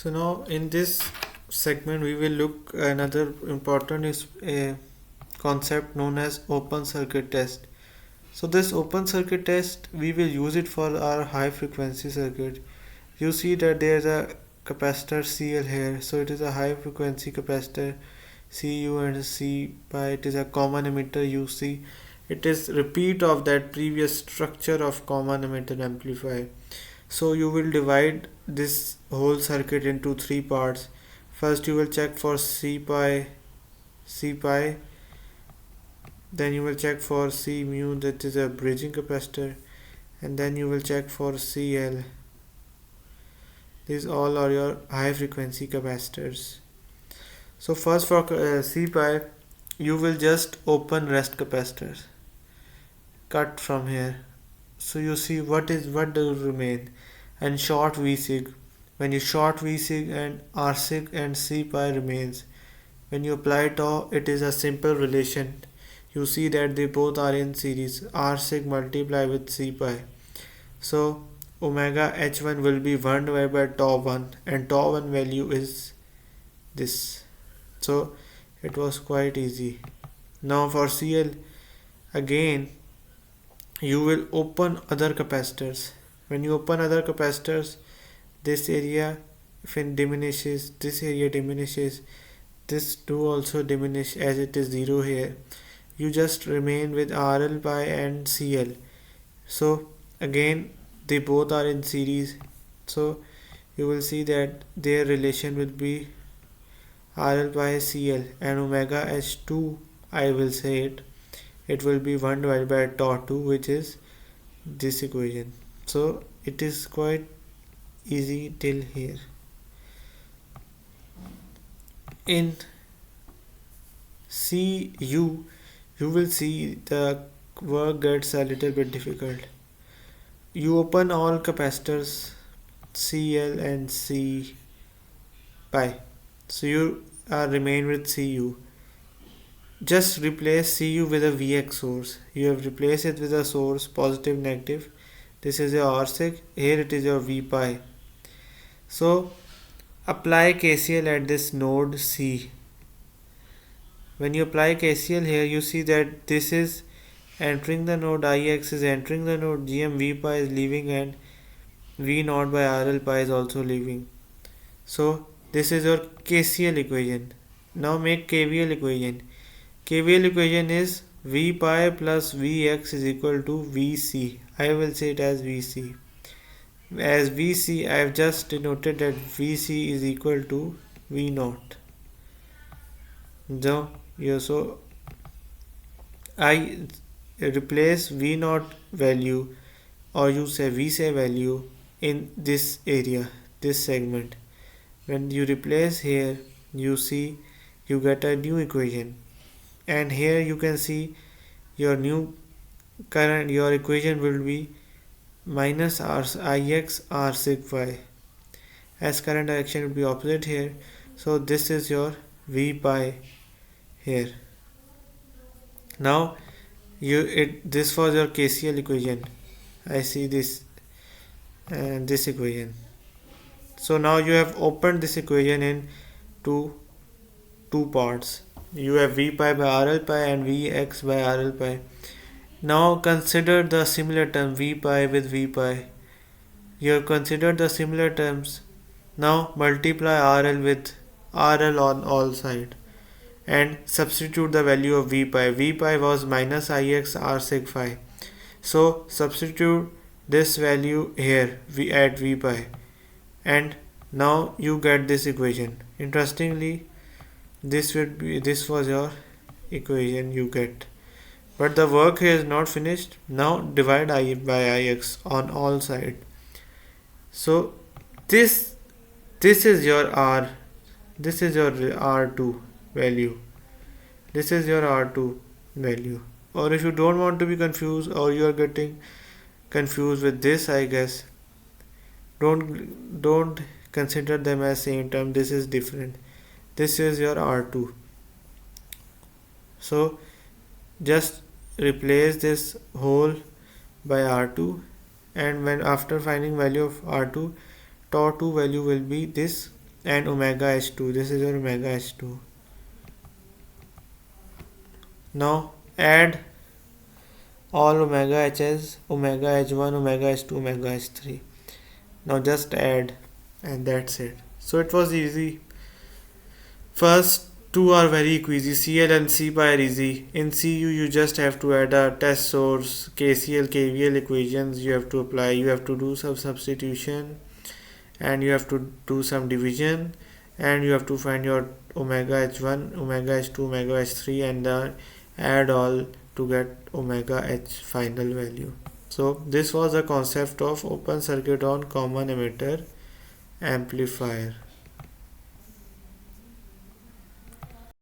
So now in this segment we will look another important is a concept known as open circuit test. So this open circuit test we will use it for our high frequency circuit. You see that there is a capacitor CL here, so it is a high frequency capacitor CU and C pi. It is a common emitter UC. It is repeat of that previous structure of common emitter amplifier. So you will divide this whole circuit into three parts. First you will check for C pi, then you will check for C mu, that is a bridging capacitor, and then you will check for CL. These all are your high frequency capacitors. So first for C pi, you will just open rest capacitors, cut from here. So you see what does remain, and short Vsig. When you short Vsig and Rsig and C pi remains. When you apply tau, it is a simple relation. You see that they both are in series. Rsig multiply with C pi. So omega h1 will be 1 divided by tau 1, and tau 1 value is this. So it was quite easy. Now for CL, again you will open other capacitors. When you open other capacitors, this area if it diminishes, this area diminishes, this too also diminish as it is 0 here. You just remain with RL pi and CL. So again they both are in series, so you will see that their relation will be RL pi CL, and omega h2, I will say it will be 1 divided by tau 2, which is this equation. So it is quite easy till here. In CU, you will see the work gets a little bit difficult. You open all capacitors CL and C pi, so you remain with CU. Just replace CU with a Vx source. You have replaced it with a source, positive, negative. This is your Rsig, here it is your V pi. So apply KCL at this node C. When you apply KCL here, you see that this is entering the node, Ix is entering the node, GM V pi is leaving, and V naught by RL pi is also leaving. So this is your KCL equation. Now make KVL equation. KVL equation is V pi plus Vx is equal to Vc. I will say it as Vc. As Vc, I have just denoted that Vc is equal to V naught. So I replace V naught value, or you say Vc value, in this area, this segment. When you replace here, you see you get a new equation, and here you can see your new current, your equation will be minus Ix R sig phi, as current direction will be opposite here. So this is your V pi here. Now this was your KCL equation. I see this and this equation. So now you have opened this equation in two parts. You have V pi by RL pi and Vx by RL pi. Now consider the similar term V pi with V pi. You have considered the similar terms. Now multiply RL with RL on all sides and substitute the value of V pi. V pi was minus Ix R sig phi. So substitute this value here at V pi, and now you get this equation. Interestingly, this was your equation you get. But the work here is not finished. Now divide I by Ix on all sides. So this is your R. This is your R2 value. This is your R2 value. Or if you don't want to be confused, or you are getting confused with this, I guess, don't consider them as same term. This is different. This is your R2. So just replace this whole by R2, and when after finding value of R2, tau 2 value will be this and omega h2. This is your omega h2. Now add all omega h's, omega h1, omega h2, omega h3. Now just add, and that's it. So it was easy. First two are very easy. CL and C pi are easy. In CU you just have to add a test source, KCL, KVL equations you have to apply. You have to do some substitution and you have to do some division, and you have to find your omega h1, omega h2, omega h3, and add all to get omega h final value. So this was the concept of open circuit on common emitter amplifier.